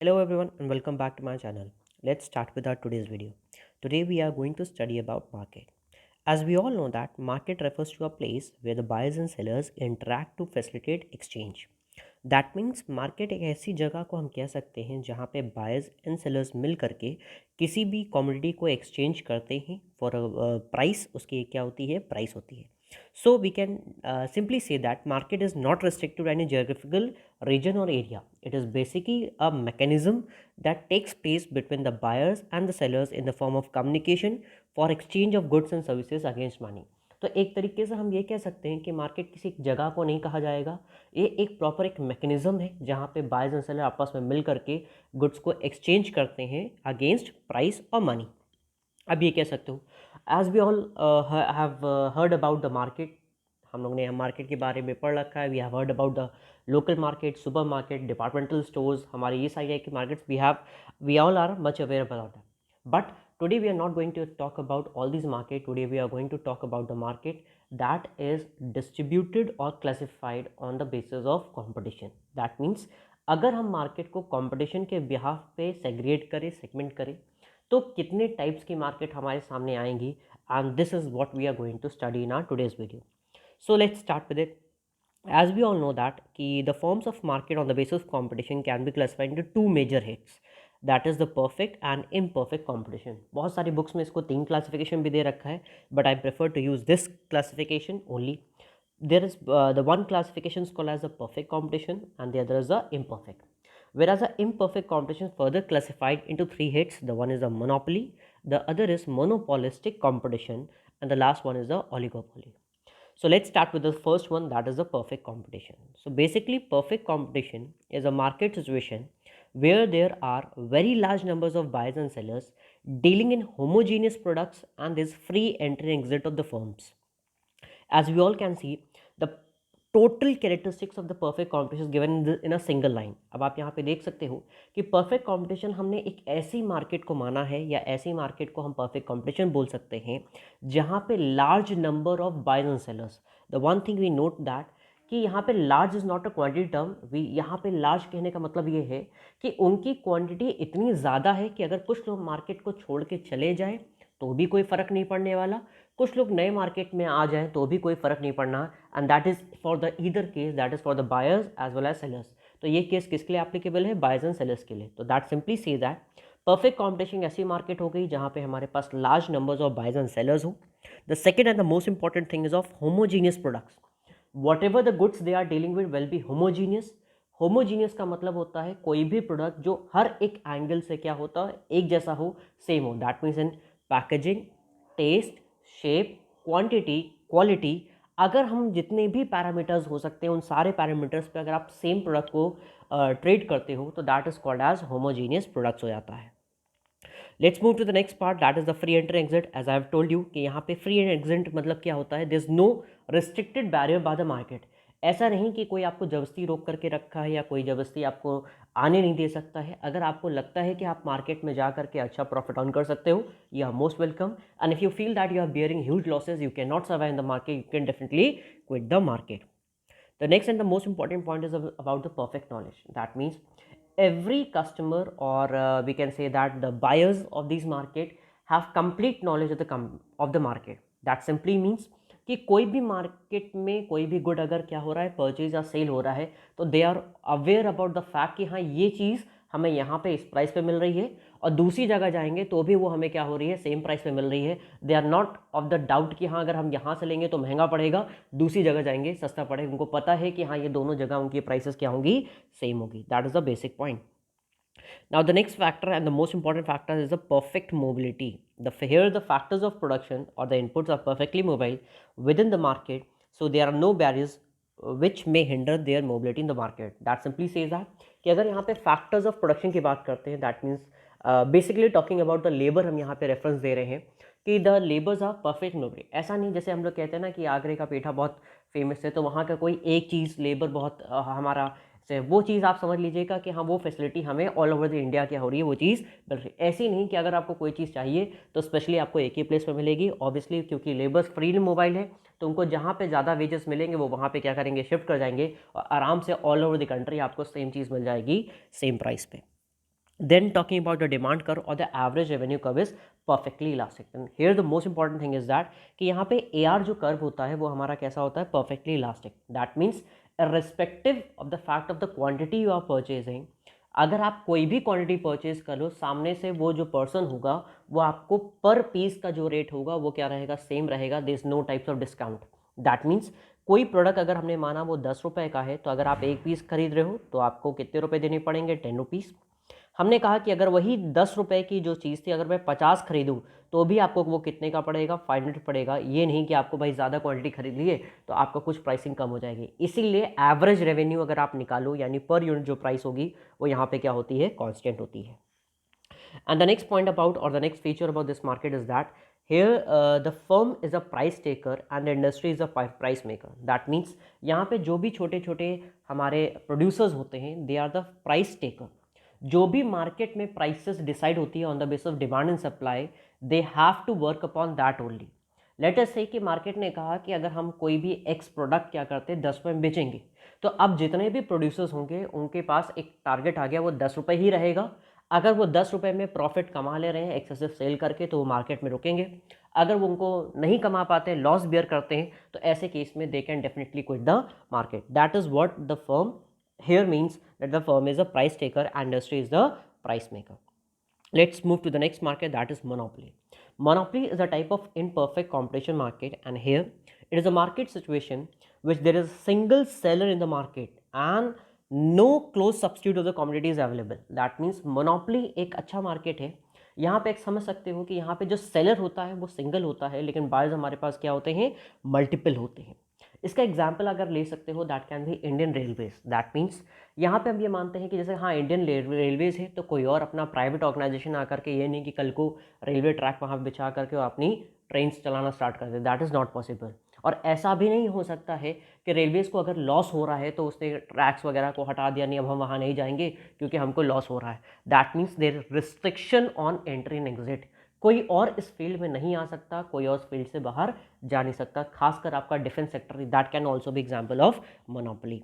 Hello everyone and welcome back to my channel. Let's start with our today's video. Today we are going to study about market. As we all know that market refers to a place where the buyers and sellers interact to facilitate exchange. That means market एक ऐसी जगह को हम कह सकते हैं जहाँ पे बायर्स एंड सेलर्स मिल करके किसी भी कमोडिटी को एक्सचेंज करते हैं फॉर प्राइस। उसकी क्या होती है? प्राइस होती है. So we can simply say that market is not restricted to any geographical region or area. It is basically a mechanism that takes place between the buyers and the sellers in the form of communication for exchange of goods and services against money. तो एक तरीके से हम ये कह सकते हैं कि मार्केट किसी एक जगह को नहीं कहा जाएगा. ये एक प्रॉपर एक मैकेनिज्म है जहाँ पे बायर्स एंड सेलर आपस में मिल करके गुड्स को एक्सचेंज करते हैं अगेंस्ट प्राइस और मनी. अब ये कह सकते हो as we all have heard about the market. हम लोग ने मार्केट के बारे में पढ़ रखा है. We have heard about the local market, super market, departmental stores. हमारे ये सारी की markets we all are much aware about that. But today we are not going to talk about all these market. Today we are going to talk about the market that is distributed or classified on the basis of competition. That means अगर हम market को competition के behalf पे segregate करें, segment करें, तो कितने types की मार्केट हमारे सामने आएंगी. And this is what we are going to study in our today's video. So let's start with it. As we all know that कि the forms of market on the basis of competition can be classified into two major heads. That is the perfect and imperfect competition. बहुत सारी books में इसको तीन classification भी दे रखा है, but I prefer to use this classification only. There is the one classification is called as the perfect competition and the other is the imperfect. Whereas the imperfect competition is further classified into three heads. The one is the monopoly, the other is monopolistic competition, and the last one is the oligopoly. So let's start with the first one, that is the perfect competition. So basically perfect competition is a market situation where there are very large numbers of buyers and sellers dealing in homogeneous products and there's free entry and exit of the firms. As we all can see, the total characteristics of the perfect competition is given in a single line. अब आप यहाँ पे देख सकते हो कि perfect competition हमने एक ऐसी मार्केट को माना है या ऐसी मार्केट को हम perfect competition बोल सकते हैं जहाँ पे large number of buyers and sellers. The one thing we note that कि यहाँ पे large is not a quantity term. यहाँ पे large कहने का मतलब ये है कि उनकी क्वांटिटी इतनी ज़्यादा है कि अगर कुछ लोग मार्केट को छोड़ के चले जाएं तो भी कोई फ़र्क नहीं पड़ने वाला, कुछ लोग नए मार्केट में आ जाएं तो भी कोई फ़र्क नहीं पड़ना. And that is for the either case, that is for the buyers as well as sellers. तो ये केस किसके लिए एप्लीकेबल है? बायर्स एंड सेलर्स के लिए. तो that simply say that perfect competition ऐसी मार्केट हो गई जहाँ पे हमारे पास large numbers of buyers and sellers हो. The second and the most important thing is of homogeneous products. Whatever the goods they are dealing with will be homogeneous. Homogeneous का मतलब होता है कोई भी प्रोडक्ट जो हर एक एंगल से क्या होता है, एक जैसा हो, सेम हो. That means in packaging, taste, shape, quantity, quality, अगर हम जितने भी पैरामीटर्स हो सकते हैं उन सारे पैरामीटर्स पे अगर आप सेम प्रोडक्ट को ट्रेड करते हो तो that is called as homogeneous products हो जाता है. Let's move to the next part, that is the free entry exit. As I have told you कि यहाँ पे फ्री एंड एग्जिट मतलब क्या होता है? There is no restricted barrier by the market. ऐसा नहीं कि कोई आपको जबरदस्ती रोक करके रखा है या कोई जबरदस्ती आपको आने नहीं दे सकता है. अगर आपको लगता है कि आप मार्केट में जा करके अच्छा प्रॉफिट अर्न कर सकते हो, you are most welcome. And if you feel that you are bearing huge losses, you can not survive in the market, you can definitely quit the market. The next and the most important point is about the perfect knowledge. That means every customer or we can say that the buyers of this market have complete knowledge of the market. That simply means कि कोई भी market में कोई भी good अगर क्या हो रहा है, परचेज या सेल हो रहा है, तो they are aware about the fact कि हाँ ये चीज़ हमें यहाँ पे इस प्राइस पे मिल रही है और दूसरी जगह जाएंगे तो भी वो हमें क्या हो रही है, सेम प्राइस पे मिल रही है. They are not of the doubt कि हाँ अगर हम यहाँ से लेंगे तो महंगा पड़ेगा, दूसरी जगह जाएंगे सस्ता पड़ेगा. उनको पता है कि हाँ ये दोनों जगह उनकी प्राइसेस क्या होंगी, सेम होगी. That is the basic point. Now the next factor and the most important factor is the perfect mobility. Here the factors of production or the inputs are perfectly mobile within the market, so there are no barriers which may hinder their mobility in the market. That simply says that कि अगर यहाँ पे factors of production की बात करते हैं, that means basically talking about the labor, हम यहाँ पे reference दे रहे हैं कि the labours are perfect mobility. ऐसा नहीं जैसे हम लोग कहते हैं ना कि आगरे का पेठा बहुत फेमस है तो वहाँ का कोई एक चीज़ लेबर बहुत हमारा से वो चीज़ आप समझ लीजिएगा कि हाँ वो फैसिलिटी हमें ऑल ओवर द इंडिया क्या हो रही है, वो चीज़ मिल रही है. ऐसी नहीं कि अगर आपको कोई चीज़ चाहिए तो स्पेशली आपको एक ही प्लेस पर मिलेगी. ऑब्वियसली क्योंकि लेबर्स फ्रीली मोबाइल है तो उनको जहाँ पे ज़्यादा वेजेस मिलेंगे वो वहाँ पे क्या करेंगे, शिफ्ट कर जाएंगे और आराम से ऑल ओवर द कंट्री आपको सेम चीज़ मिल जाएगी सेम प्राइस पे. Then talking about the demand curve or the average revenue curve is perfectly elastic. And here the most important thing is that कि यहाँ पे AR जो कर्व होता है वो हमारा कैसा होता है, perfectly elastic. That means irrespective of the fact of the quantity you are purchasing, अगर आप कोई भी क्वांटिटी परचेज कर लो, सामने से वो जो पर्सन होगा वो आपको पर पीस का जो रेट होगा वो क्या रहेगा, सेम रहेगा. There is no types of discount. That means कोई प्रोडक्ट अगर हमने माना वो 10 रुपये का है, तो अगर आप एक पीस खरीद रहे हो तो आपको कितने रुपए देने पड़ेंगे, 10 रुपीज़. हमने कहा कि अगर वही 10 रुपये की जो चीज़ थी अगर मैं 50 खरीदूँ तो भी आपको वो कितने का पड़ेगा, 500 पड़ेगा. ये नहीं कि आपको भाई ज़्यादा क्वांटिटी खरीद लिए तो आपको कुछ प्राइसिंग कम हो जाएगी. इसीलिए एवरेज रेवेन्यू अगर आप निकालो यानी पर यूनिट जो प्राइस होगी वो यहाँ पे क्या होती है, कांस्टेंट होती है. And the next point about or the next feature about this market is that here the firm is a price taker and the industry is a price maker. That means यहाँ पे जो भी छोटे छोटे हमारे producers होते हैं they are the price taker. जो भी मार्केट में प्राइसेस डिसाइड होती है on the base of demand and supply, they have to work upon that only. Let us say कि मार्केट ने कहा कि अगर हम कोई भी एक्स प्रोडक्ट क्या करते हैं 10 रुपये में बेचेंगे, तो अब जितने भी प्रोड्यूसर्स होंगे उनके पास एक टारगेट आ गया, वो 10 रुपये ही रहेगा. अगर वो 10 रुपये में प्रॉफिट कमा ले रहे हैं एक्सेसिव सेल करके तो वो मार्केट में रुकेंगे. अगर वो उनको नहीं कमा पाते, लॉस बियर करते हैं, तो ऐसे केस में they can definitely quit the market. That is what the firm here means that the firm is a price taker and industry is the price maker. Let's move to the next market, that is monopoly. Monopoly is a type of imperfect competition market, and here it is a market situation which there is a single seller in the market and no close substitute of the commodity is available. That means monopoly एक अच्छा market है. यहाँ पे एक समझ सकते हो कि यहाँ पे जो सेलर होता है वो सिंगल होता है, लेकिन बायर्स हमारे पास क्या होते हैं, मल्टीपल होते हैं. इसका एग्जाम्पल अगर ले सकते हो that can be Indian railways. That means यहाँ पे हम ये मानते हैं कि जैसे हाँ इंडियन रेलवेज है तो कोई और अपना प्राइवेट ऑर्गेनाइजेशन आकर के ये नहीं कि कल को रेलवे ट्रैक वहाँ पे बिछा करके वो अपनी ट्रेन चलाना स्टार्ट कर दे. That is not possible. और ऐसा भी नहीं हो सकता है कि रेलवेज़ को अगर लॉस हो रहा है तो उसने ट्रैक्स वगैरह को हटा दिया, नहीं अब हम वहाँ नहीं जाएंगे क्योंकि हमको लॉस हो रहा है. That means there restriction on entry and exit. कोई और इस फील्ड में नहीं आ सकता, कोई और फील्ड से बाहर जा नहीं सकता, खासकर आपका defence sector. That can also be example of monopoly.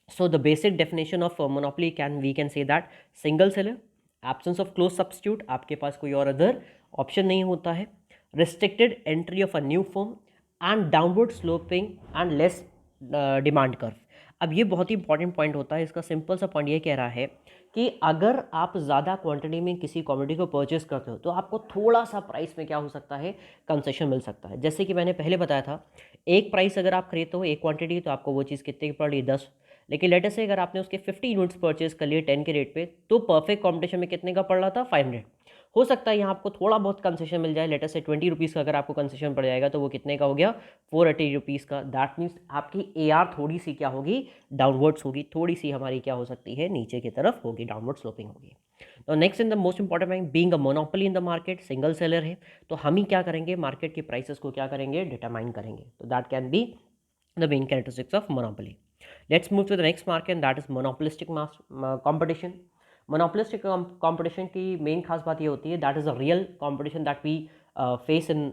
So the basic definition of monopoly we can say that single seller, absence of close substitute, आपके पास कोई और अदर ऑप्शन नहीं होता है, restricted entry of a new firm and downward sloping and less demand curve. अब ये बहुत ही important point होता है. इसका सिंपल सा पॉइंट ये कह रहा है कि अगर आप ज़्यादा क्वांटिटी में किसी कमोडिटी को परचेस करते हो तो आपको थोड़ा सा प्राइस में क्या हो सकता है, कंसेशन मिल सकता है. जैसे कि मैंने पहले बताया था, एक प्राइस अगर आप खरीदते हो एक क्वांटिटी तो आपको वो चीज़ कितने की पड़ रही, 10. लेकिन लेटर से अगर आपने उसके 50 यूनिट्स परचेज कर लिए 10 के रेट पे तो परफेक्ट कॉम्पिटिशन में कितने का पड़ रहा था, 500. हो सकता है यहाँ आपको थोड़ा बहुत कंसेशन मिल जाए. लेटर से 20 रुपीज़ का अगर आपको कंसेशन पड़ जाएगा तो वो कितने का हो गया, 480 रुपीज़ का. दैट मीन्स आपकी AR थोड़ी सी क्या होगी, डाउनवर्ड्स होगी, थोड़ी सी हमारी क्या हो सकती है, नीचे की तरफ होगी, डाउनवर्ड स्लोपिंग होगी. तो next in the most important point, being a monopoly in the market, single seller है तो हम ही क्या करेंगे, मार्केट की प्राइसेस को क्या करेंगे, डिटरमाइन करेंगे. तो that can be the main characteristics of monopoly. Let's move to the next market and that is monopolistic competition. Monopolistic competition की मेन खास बात ये होती है that is a real competition that we face in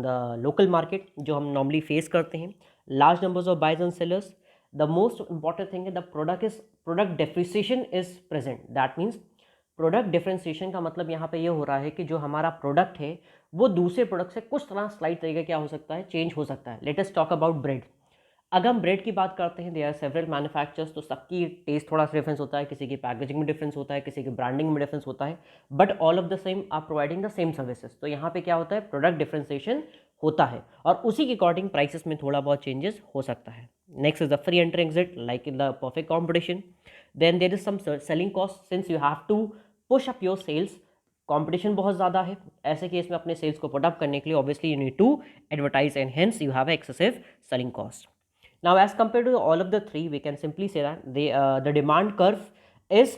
the local market, जो हम normally face करते हैं. Large numbers of buyers and sellers. The most important thing is the product differentiation is present. That means product differentiation का मतलब यहाँ पे ये हो रहा है कि जो हमारा प्रोडक्ट है वो दूसरे प्रोडक्ट से कुछ तरह स्लाइड तरीके क्या हो सकता है, चेंज हो सकता है. Let us talk about bread. अगर हम ब्रेड की बात करते हैं, दे आर सेवरल मैन्युफैक्चरर्स, तो सबकी टेस्ट थोड़ा सा डिफरेंस होता है, किसी की पैकेजिंग में डिफरेंस होता है, किसी की ब्रांडिंग में डिफरेंस होता है, but all of the same are providing the same services. तो यहाँ पे क्या होता है, प्रोडक्ट डिफरेंशिएशन होता है और उसी के अकॉर्डिंग प्राइसेस में थोड़ा बहुत चेंजेस हो सकता है. Next is the free entry exit like in the perfect competition. Then there is some selling cost since you have to push up your sales. Competition बहुत ज़्यादा है, ऐसे केस में अपने सेल्स को पुट अप करने के लिए obviously you need to advertise and hence you have excessive selling cost. Now, as compared to all of the three, we can simply say that the demand curve is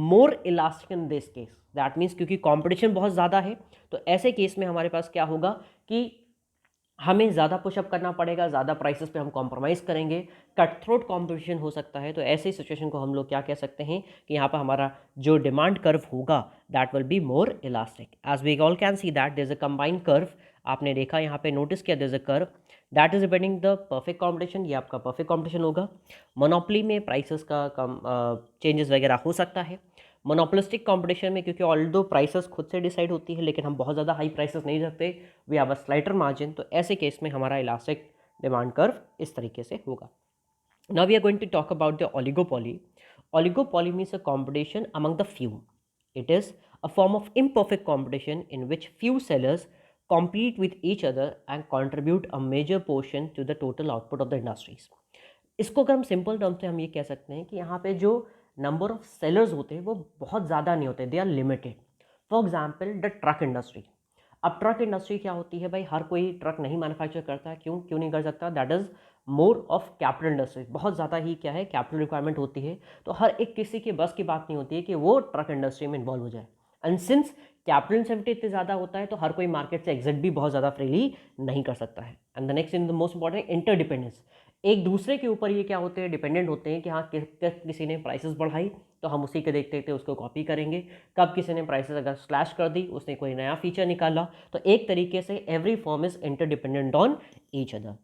more elastic in this case. That means क्योंकि competition बहुत ज़्यादा है तो ऐसे case में हमारे पास क्या होगा कि हमें ज़्यादा पुशअप करना पड़ेगा, ज़्यादा प्राइसेस पे हम कॉम्प्रोमाइज़ करेंगे, कट थ्रोट कॉम्पिटिशन हो सकता है. तो ऐसे सिचुएशन को हम लोग क्या कह सकते हैं कि यहाँ पर हमारा जो डिमांड कर्व होगा that will be more elastic. As we all can see that there is a combined curve. आपने देखा यहाँ पे नोटिस किया there is a curve that is depending the perfect competition. ये आपका परफेक्ट कॉम्पिटिशन होगा. Monopoly में प्राइसेस का कम चेंजेस वगैरह हो सकता है, मोनोपोलिस्टिक कंपटीशन में क्योंकि ऑल्दो प्राइसेस खुद से डिसाइड होती है लेकिन हम बहुत ज़्यादा हाई प्राइसेस नहीं रखते, वी हैव अ स्लाइटर मार्जिन, तो ऐसे केस में हमारा इलास्टिक डिमांड कर्व इस तरीके से होगा. Now we are going to talk about the oligopoly. Oligopoly means a competition among the few. It is a form of imperfect competition in which few sellers compete with each other and contribute a major portion to the total output of the industries. इसको अगर हम simple term से हम ये कह सकते हैं कि यहाँ पे जो नंबर ऑफ सेलर्स होते हैं वो बहुत ज़्यादा नहीं होते, they are limited. For example the truck industry. अब ट्रक इंडस्ट्री क्या होती है भाई, हर कोई ट्रक नहीं मैन्युफैक्चर करता है. क्यों क्यों नहीं कर सकता? That is more of capital industry. बहुत ज़्यादा ही क्या है, कैपिटल रिक्वायरमेंट होती है. तो हर एक किसी की बस की बात नहीं होती है कि वो ट्रक इंडस्ट्री में इन्वॉल्व हो जाए. एंड सिंस कैपिटल इंसेंटिव इतने ज़्यादा होता है तो हर कोई मार्केट से एग्जिट भी बहुत ज़्यादा फ्रीली नहीं कर सकता है. And the next in the most important, interdependence. एक दूसरे के ऊपर ये क्या होते हैं, डिपेंडेंट होते हैं कि हाँ किसी ने प्राइसेस बढ़ाई तो हम उसी के देखते देखते उसको कॉपी करेंगे. कब किसी ने प्राइसेस अगर स्लैश कर दी, उसने कोई नया फीचर निकाला, तो एक तरीके से every firm is interdependent on each other.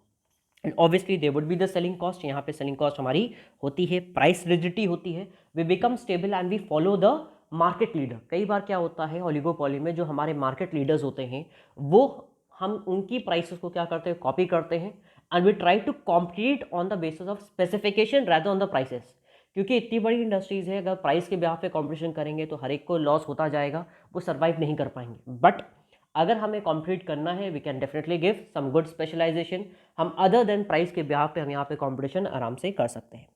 And obviously they would be the selling cost. यहाँ पे सेलिंग कॉस्ट हमारी होती है, प्राइस रिजिडिटी होती है. We become stable and we follow the market leader. कई बार क्या होता है ओलिगोपॉली में, जो हमारे मार्केट लीडर्स होते हैं वो हम उनकी प्राइसेस को क्या करते हैं, कॉपी करते हैं. And we try to compete on the basis of specification rather on the prices. क्योंकि इतनी बड़ी इंडस्ट्रीज है, अगर प्राइस के बिहाफ पे कॉम्पिटिशन करेंगे तो हर एक को लॉस होता जाएगा, वो सर्वाइव नहीं कर पाएंगे. बट अगर हमें कॉम्पीट करना है, we can definitely give some good specialisation. हम अदर देन प्राइस के बिहाफ पे हम यहाँ पे कॉम्पिटिशन आराम से कर सकते हैं.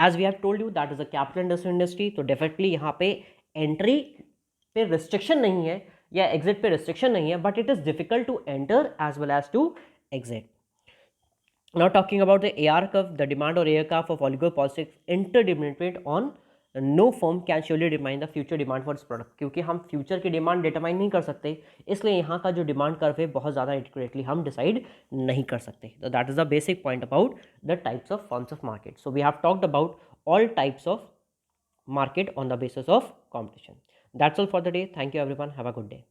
As we have told you that is a capital industry. तो डेफिनेटली यहाँ पे एंट्री पे रिस्ट्रिक्शन नहीं है या एग्जिट पे रिस्ट्रिक्शन नहीं है, but it is difficult to enter as well as to exit. Now talking about the AR curve, the demand or AR curve of oligopoly is interdependent on no firm can surely determine the future demand for its product. क्योंकि हम future की demand determine नहीं कर सकते, इसलिए यहाँ का जो डिमांड कर्व है बहुत ज़्यादा एक्यूरेटली हम डिसाइड नहीं कर सकते. तो that is the basic point about the types of forms of market. So we have talked about all types of market on the basis of competition. That's all for the day. Thank you everyone. Have a good day.